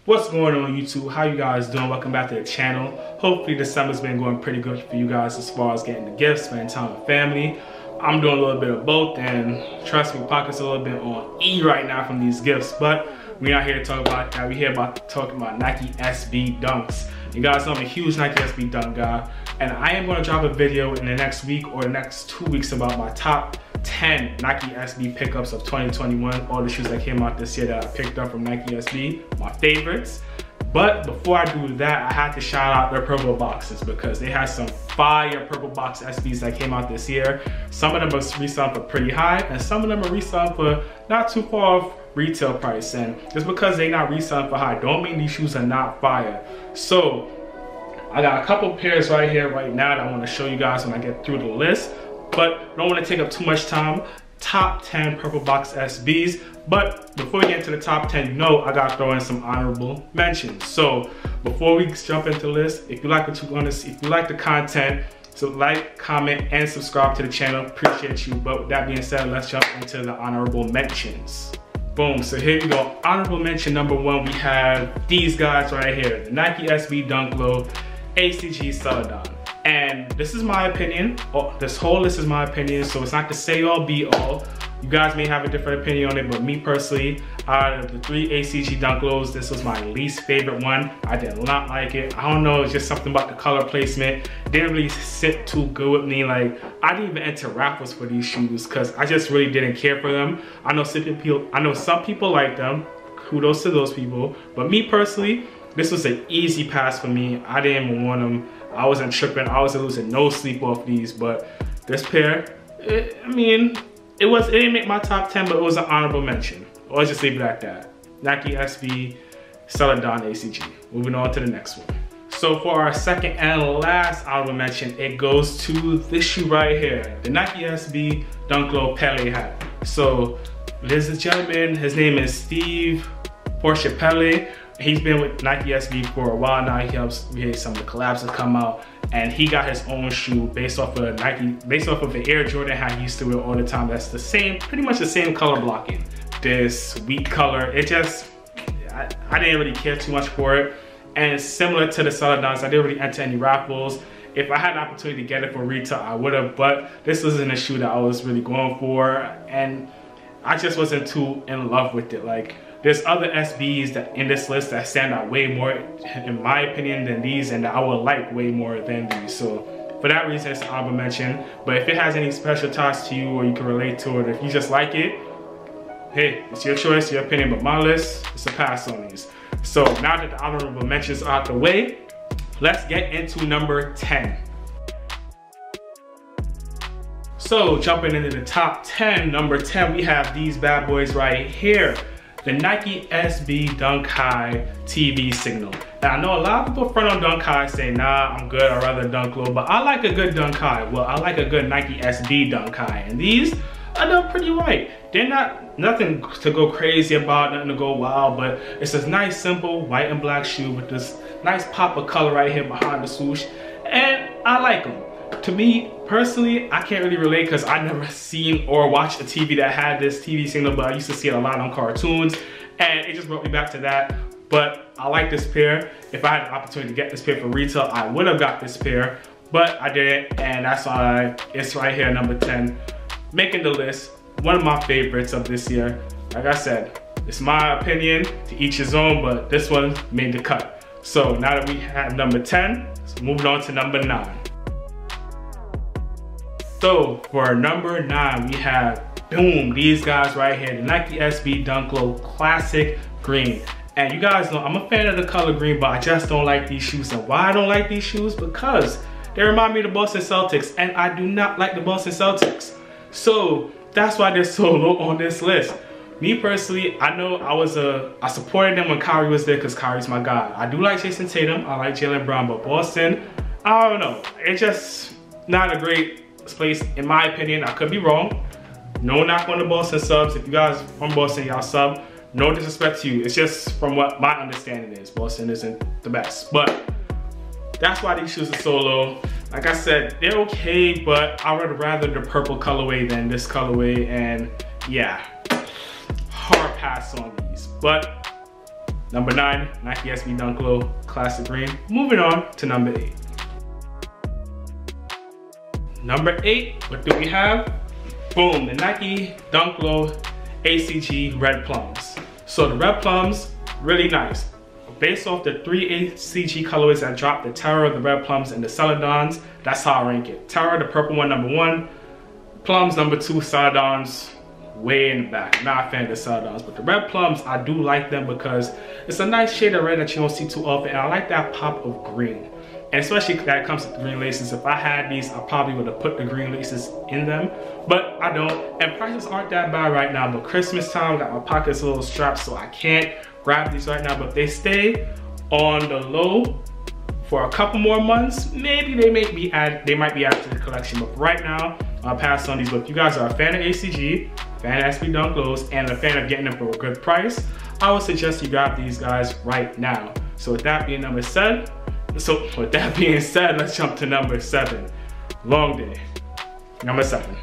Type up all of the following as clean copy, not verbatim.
What's going on YouTube? How you guys doing? Welcome back to the channel. Hopefully the summer's been going pretty good for you guys as far as getting the gifts, spending time with family. I'm doing a little bit of both, and trust me, pockets a little bit on E right now from these gifts, but we're not here to talk about that. We're here about talking about Nike SB Dunks. You guys know I'm a huge Nike SB Dunk guy, and I am going to drop a video in the next week or the next 2 weeks about my top 10 Nike SB pickups of 2021, all the shoes that came out this year that I picked up from Nike SB, my favorites. But before I do that, I had to shout out their purple boxes because they had some fire purple box SBs that came out this year. Some of them are reselling for pretty high, and some of them are reselling for not too far off retail price. And just because they're not reselling for high, don't mean these shoes are not fire. So I got a couple pairs right here right now that I want to show you guys when I get through the list, but I don't want to take up too much time. Top 10 purple box SBs. But before we get into the top 10, you know I gotta throw in some honorable mentions. So before we jump into the list, if you like what you want to see, if you like the content, so like, comment, and subscribe to the channel. Appreciate you. But with that being said, let's jump into the honorable mentions. Boom, so here we go. Honorable mention number 1, we have these guys right here, the Nike SB Dunk Low ACG Celadon. And this is my opinion. This whole list is my opinion, so it's not to say all be all. You guys may have a different opinion on it, but me personally, out of the 3 ACG Dunk Lows, this was my least favorite one. I did not like it. I don't know, it's just something about the color placement. It didn't really sit too good with me. Like, I didn't even enter raffles for these shoes because I just really didn't care for them. I know some people like them. Kudos to those people. But me personally, this was an easy pass for me. I didn't even want them. I wasn't tripping. I wasn't losing no sleep off these. But this pair, it didn't make my top 10, but it was an honorable mention. I'll just leave it at that. Nike SB Celadon ACG. Moving on to the next one. So for our second and last honorable mention, it goes to this shoe right here, the Nike SB Dunk Low Pele hat. So there's a gentleman, his name is Steve Porsche Pele. He's been with Nike SB for a while now. He helps create some of the collabs that come out, and he got his own shoe based off of the Air Jordan hat he used to wear all the time. That's the same, pretty much the same color blocking. This wheat color, it just, I didn't really care too much for it. And similar to the Celadons, I didn't really enter any raffles. If I had an opportunity to get it for retail, I would have, but this wasn't a shoe that I was really going for, and I just wasn't too in love with it. Like, there's other SBs that in this list that stand out way more, in my opinion, than these, and that I would like way more than these. So for that reason, it's an honorable mention. But if it has any special ties to you or you can relate to it, if you just like it, hey, it's your choice, your opinion. But my list, it's a pass on these. So now that the honorable mentions are out the way, let's get into number 10. So jumping into the top 10, number 10, we have these bad boys right here. The Nike SB Dunk High TV Signal. Now I know a lot of people front on Dunk High say, nah, I'm good, I'd rather Dunk Low, but I like a good Dunk High. Well, I like a good Nike SB Dunk High, and these are done pretty right. They're nothing to go crazy about, nothing to go wild, but it's a nice, simple white and black shoe with this nice pop of color right here behind the swoosh, and I like them. To me, personally, I can't really relate because I never seen or watched a TV that had this TV signal, but I used to see it a lot on cartoons, and it just brought me back to that. But I like this pair. If I had the opportunity to get this pair for retail, I would have got this pair, but I didn't, and that's why it's right here, number 10. Making the list, one of my favorites of this year. Like I said, it's my opinion, to each his own, but this one made the cut. So now that we have number 10, let's move on to number 9. So for number 9, we have, boom, these guys right here, the Nike SB Dunk Low Classic Green. And you guys know I'm a fan of the color green, but I just don't like these shoes. And why I don't like these shoes? Because they remind me of the Boston Celtics, and I do not like the Boston Celtics. So that's why they're so low on this list. Me personally, I know I supported them when Kyrie was there because Kyrie's my guy. I do like Jason Tatum, I like Jaylen Brown, but Boston, I don't know. It's just not a great place, in my opinion. I could be wrong. No knock on the Boston subs. If you guys from Boston, y'all sub. No disrespect to you. It's just from what my understanding is. Boston isn't the best. But that's why these shoes are so low. Like I said, they're okay, but I would rather the purple colorway than this colorway. And yeah, hard pass on these. But Number 9, Nike SB Dunk Low Classic Green. Moving on to number 8. Number 8, what do we have? Boom, the Nike Dunk Low ACG Red Plums. So the Red Plums, really nice. Based off the 3 ACG colorways that dropped, the Terror, the Red Plums, and the Celadons, that's how I rank it. Terror, the purple one, number 1. Plums, number 2. Celadons, way in the back. Not a fan of the Celadons, but the Red Plums, I do like them because it's a nice shade of red that you don't see too often, and I like that pop of green. And especially that it comes with green laces. If I had these, I probably would have put the green laces in them, but I don't. And prices aren't that bad right now, but Christmas time, got my pockets a little strapped, so I can't grab these right now. But if they stay on the low for a couple more months, maybe they might be added to the collection. But right now, I'll pass on these. But if you guys are a fan of ACG, fan of SB Dunk Lows, and a fan of getting them for a good price, I would suggest you grab these guys right now. So with that being said, let's jump to number 7. Long Day. Number 7.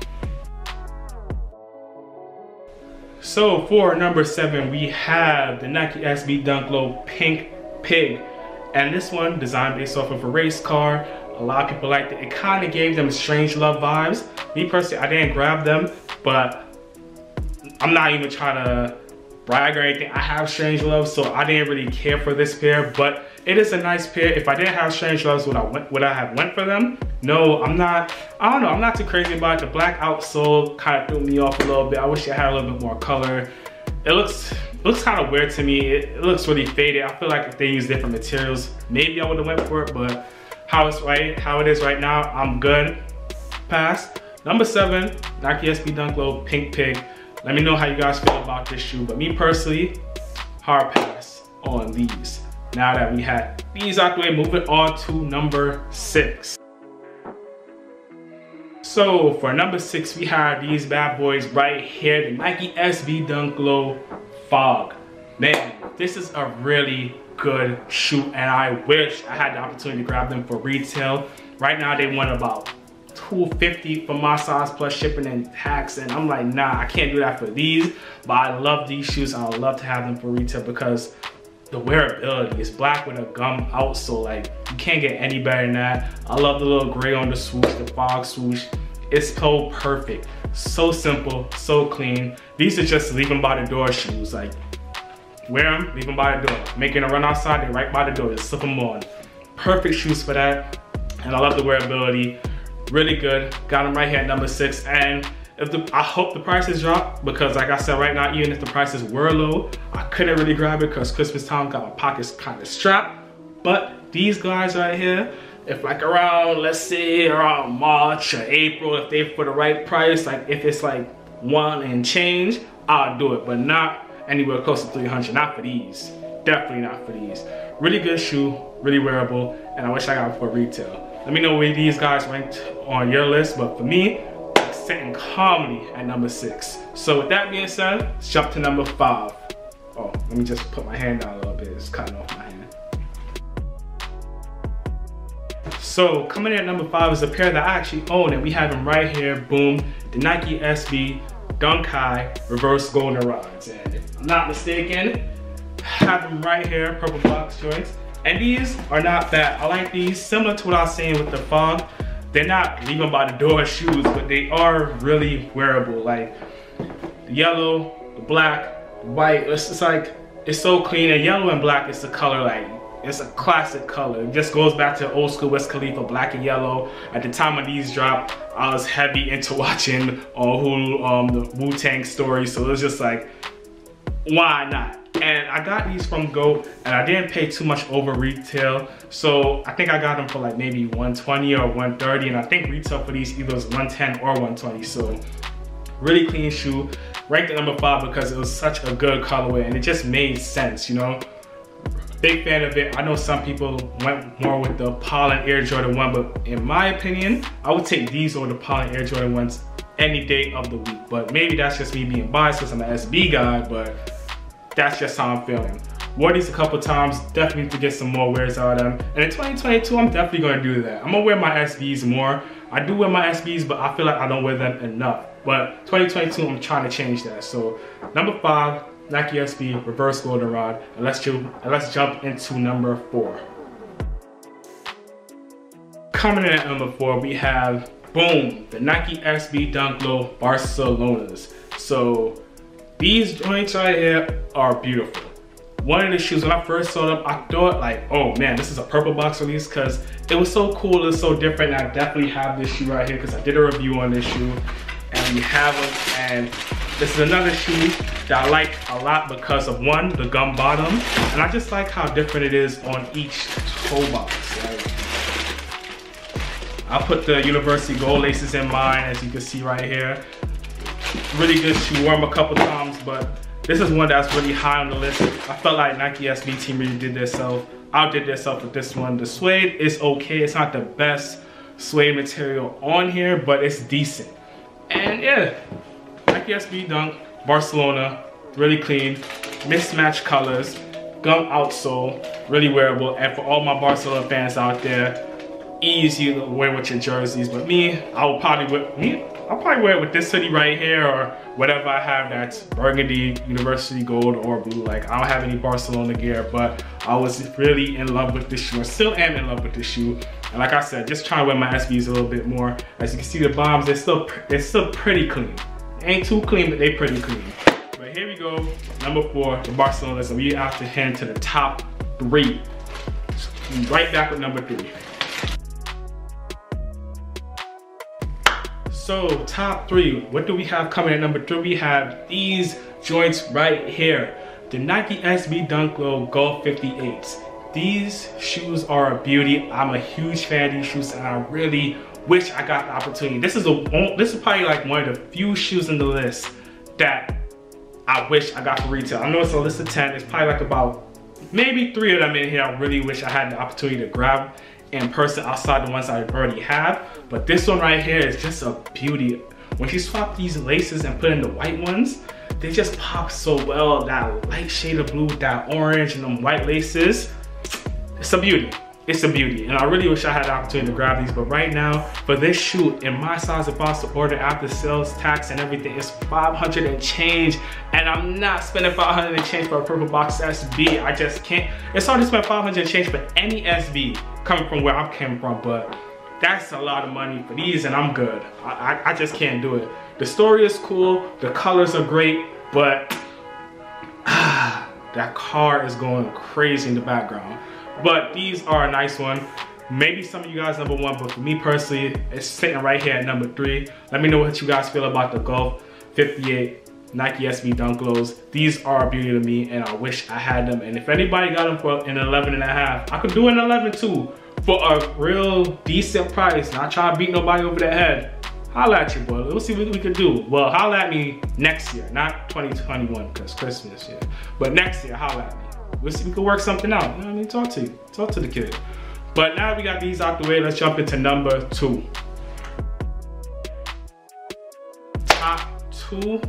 So for number 7, we have the Nike SB Dunk Low Pink Pig. And this one, designed based off of a race car. A lot of people liked it. It kind of gave them Strange Love vibes. Me personally, I didn't grab them, but I'm not even trying to brag or anything. I have Strange Love, so I didn't really care for this pair, but it is a nice pair. If I didn't have Strange Loves, would I have went for them? No, I'm not. I don't know, I'm not too crazy about it. The black outsole kind of threw me off a little bit. I wish it had a little bit more color. It looks kind of weird to me. It looks really faded. I feel like if they use different materials, maybe I would have went for it, but how it is right now, I'm good. Pass. Number 7, Nike SB Dunk Low Pink Pig. Let me know how you guys feel about this shoe, but me personally, hard pass on these. Now that we had these out the way, moving on to number 6. So for number 6, we have these bad boys right here, the Nike SB Dunk Low Fog. Man, this is a really good shoe, and I wish I had the opportunity to grab them for retail. Right now, they want about $250 for my size plus shipping and tax, and I'm like, nah, I can't do that for these. But I love these shoes, and I would love to have them for retail because the wearability is black with a gum outsole. Like, you can't get any better than that. I love the little gray on the swoosh, the fog swoosh. It's so perfect, so simple, so clean. These are just leave them by the door shoes. Like, wear them, leave them by the door. Making a run outside, they're right by the door, just slip them on. Perfect shoes for that, and I love the wearability. Really good. Got them right here at number 6, and I hope the prices drop, because like I said, right now, even if the prices were low, I couldn't really grab it because Christmas time got my pockets kind of strapped. But these guys right here, if like around, let's say around March or April, if they for the right price, like if it's like 1 and change, I'll do it, but not anywhere close to 300. Not for these. Definitely not for these. Really good shoe, really wearable, and I wish I got it for retail. Let me know where these guys ranked on your list, but for me, it's sitting calmly at number 6. So with that being said, let's jump to number 5. Oh, let me just put my hand down a little bit. It's cutting off my hand. So coming in at number 5 is a pair that I actually own, and we have them right here. Boom, the Nike SB Dunk High Reverse Golden Rods. And if I'm not mistaken, have them right here, purple box joints. And these are not bad. I like these, similar to what I was saying with the Fog. They're not leave them by the door shoes, but they are really wearable. Like the yellow, the black, the white, it's like, it's so clean. And yellow and black is the color, like, it's a classic color. It just goes back to old school Wiz Khalifa, black and yellow. At the time when these dropped, I was heavy into watching on Hulu, the Wu-Tang story. So it was just like, why not? And I got these from GOAT, and I didn't pay too much over retail. So I think I got them for like maybe 120 or 130, and I think retail for these either was 110 or 120. So really clean shoe. Ranked at number 5 because it was such a good colorway, and it just made sense, you know? Big fan of it. I know some people went more with the Pollen Air Jordan 1, but in my opinion, I would take these over the Pollen Air Jordan 1s any day of the week. But maybe that's just me being biased because I'm an SB guy, but that's just how I'm feeling. Wore these a couple times, definitely need to get some more wears out of them. And in 2022, I'm definitely gonna do that. I'm gonna wear my SBs more. I do wear my SBs, but I feel like I don't wear them enough. But 2022, I'm trying to change that. So number 5, Nike SB reverse goldenrod, and let's jump into number 4. Coming in at number 4, we have, boom, the Nike SB Dunk Low Barcelonas. So these joints right here are beautiful. One of the shoes, when I first saw them, I thought like, oh man, this is a purple box release, because it was so cool, it's so different. And I definitely have this shoe right here because I did a review on this shoe, and we have them. And this is another shoe that I like a lot because of, one, the gum bottom, and I just like how different it is on each toe box. Right? I put the University Gold laces in mine, as you can see right here. Really good shoe, wore them a couple times, but this is one that's really high on the list. I felt like Nike SB team really did outdid themselves with this one. The suede is okay. It's not the best suede material on here, but it's decent. And yeah, Nike SB Dunk Barcelona, really clean, mismatched colors, gum outsole, really wearable. And for all my Barcelona fans out there, easy to wear with your jerseys. But me, I'll probably wear it with this hoodie right here, or whatever I have that's burgundy, University Gold, or blue. Like, I don't have any Barcelona gear, but I was really in love with this shoe. I still am in love with this shoe. And like I said, just trying to wear my SBs a little bit more. As you can see, the bombs, they're still pretty clean. Ain't too clean, but they pretty clean. But here we go, number 4, the Barcelonas, and we have to head to the top 3. Right back with number 3. So top 3, what do we have coming at number 3? We have these joints right here, the Nike SB Dunk Low Golf 58s. These shoes are a beauty. I'm a huge fan of these shoes, and I really wish I got the opportunity. This is probably like one of the few shoes in the list that I wish I got for retail. I know it's a list of 10. It's probably like about maybe 3 of them in here I really wish I had the opportunity to grab in person outside the ones I already have. But this one right here is just a beauty. When you swap these laces and put in the white ones, they just pop so well. That light shade of blue with that orange and them white laces, it's a beauty. It's a beauty, and I really wish I had the opportunity to grab these. But right now, for this shoe in my size, if I was to order after sales tax and everything, it's 500 and change, and I'm not spending 500 and change for a purple box SB. I just can't. It's hard to spend 500 and change for any SB coming from where I came from, but that's a lot of money for these, and I'm good. I just can't do it. The story is cool, the colors are great, but that car is going crazy in the background. But these are a nice one. Maybe some of you guys number 1, but for me personally, it's sitting right here at number 3. Let me know what you guys feel about the Golf 58 Nike SB Dunk Lows. These are a beauty to me, and I wish I had them. And if anybody got them for an 11.5, I could do an 11 too for a real decent price. Not trying to beat nobody over the head. Holla at you, boy. We'll see what we could do. Well, holla at me next year, not 2021 because Christmas year, but next year, holla at me. We'll see if we can work something out. You know what I mean? Talk to you. Talk to the kid. But now we got these out the way, let's jump into number 2. Top two.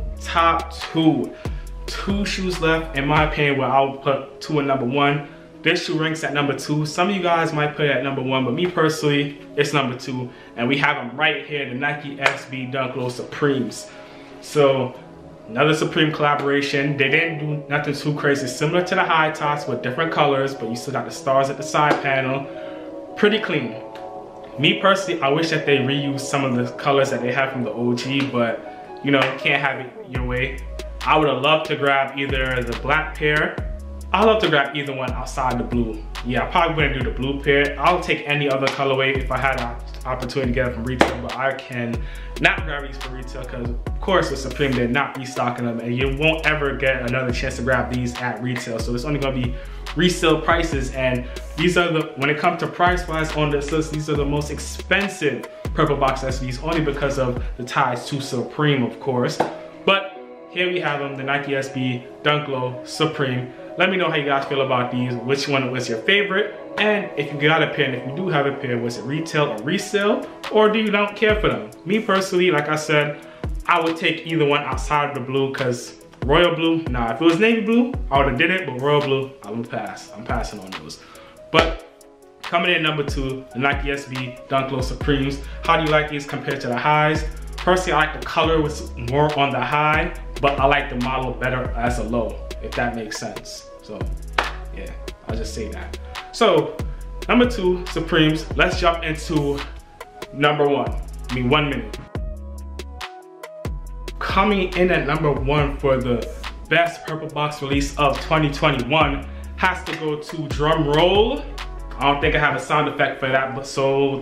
2 shoes left, in my opinion, where I would put 2 in number 1. This shoe ranks at number 2. Some of you guys might put it at number 1, but me personally, it's number 2. And we have them right here, the Nike SB Dunk Low Supremes. So, another Supreme collaboration. They didn't do nothing too crazy. Similar to the high tops with different colors, but you still got the stars at the side panel. Pretty clean. Me personally, I wish that they reused some of the colors that they had from the OG, but you know, you can't have it your way. I would have loved to grab either the black pair. I'd love to grab either one outside the blue. Yeah, I probably wouldn't do the blue pair. I'll take any other colorway if I had an opportunity to get it from retail, but I can not grab these for retail because of course with Supreme, they're not restocking them, and you won't ever get another chance to grab these at retail. So it's only gonna be resale prices, and these are the, when it comes to price wise on this list, these are the most expensive purple box SBs, only because of the ties to Supreme, of course. But here we have them, the Nike SB Dunk Low Supreme. Let me know how you guys feel about these, which one was your favorite, and if you got a pair, and if you do have a pair, was it retail or resale, or do you don't care for them? Me personally, like I said, I would take either one outside of the blue, because royal blue, nah, if it was navy blue, I would have did it, but royal blue, I would pass. I'm passing on those. But coming in number 2, the Nike SB Dunk Low Supremes. How do you like these compared to the highs? Personally, I like the color was more on the high, but I like the model better as a low. if that makes sense. So yeah, I'll just say that. So number 2, Supremes. Let's jump into number 1. 1 minute. Coming in at number 1 for the best purple box release of 2021 has to go to, drum roll. I don't think I have a sound effect for that, but so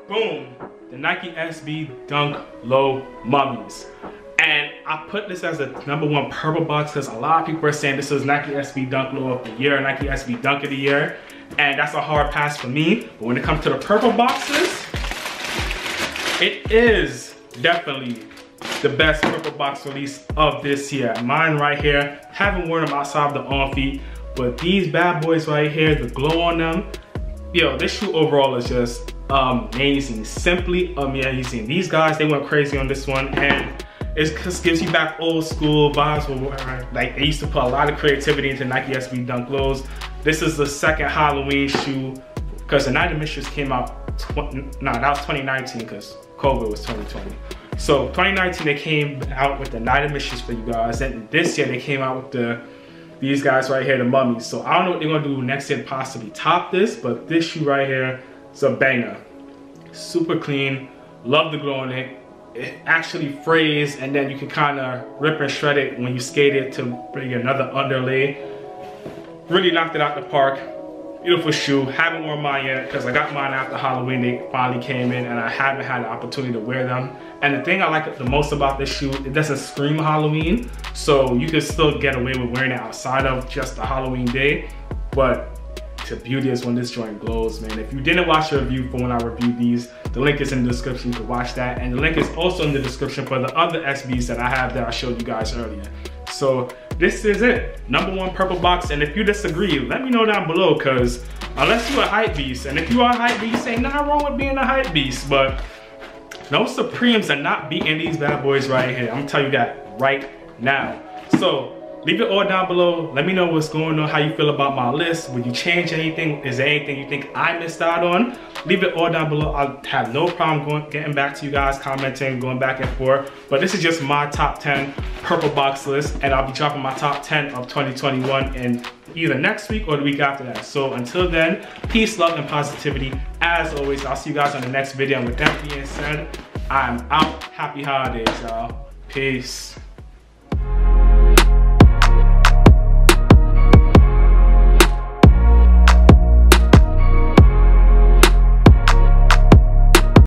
boom, the Nike SB Dunk Low Mummies. And I put this as the number 1 purple box because a lot of people are saying this is Nike SB Dunk Low of the year, Nike SB Dunk of the year, and that's a hard pass for me. But when it comes to the purple boxes, it is definitely the best purple box release of this year. Mine right here, haven't worn them outside of the on feet, but these bad boys right here, the glow on them, yo, this shoe overall is just amazing, simply amazing. These guys, they went crazy on this one, and it just gives you back old school vibes where like they used to put a lot of creativity into Nike SB Dunk Lows. This is the second Halloween shoe because the Night of Mischief came out, that was 2019 because COVID was 2020. So 2019 they came out with the Night of Mischief for you guys, and this year they came out with these guys right here, the Mummies. So I don't know what they're gonna do next year to possibly top this, but this shoe right here is a banger. Super clean, love the glow on it. It actually frays, and then you can kind of rip and shred it when you skate it to bring another underlay. Really knocked it out the park. Beautiful shoe. Haven't worn mine yet because I got mine after Halloween. They finally came in and I haven't had the opportunity to wear them. And the thing I like the most about this shoe, it doesn't scream Halloween, so you can still get away with wearing it outside of just the Halloween day. But the beauty is when this joint glows, man. If you didn't watch the review for when I reviewed these, the link is in the description to watch that, and the link is also in the description for the other SBs that I have that I showed you guys earlier. So this is it, number 1 purple box. And if you disagree, let me know down below, because unless you're a hype beast, and if you are a hype beast, ain't nothing wrong with being a hype beast, but no Supremes are not beating these bad boys right here. I'm gonna tell you that right now. So leave it all down below. Let me know what's going on, how you feel about my list. Would you change anything? Is there anything you think I missed out on? Leave it all down below. I'll have no problem getting back to you guys, commenting, going back and forth. But this is just my top 10 purple box list, and I'll be dropping my top 10 of 2021 in either next week or the week after that. So until then, peace, love, and positivity. As always, I'll see you guys on the next video. And with that being said, I'm out. Happy holidays, y'all. Peace.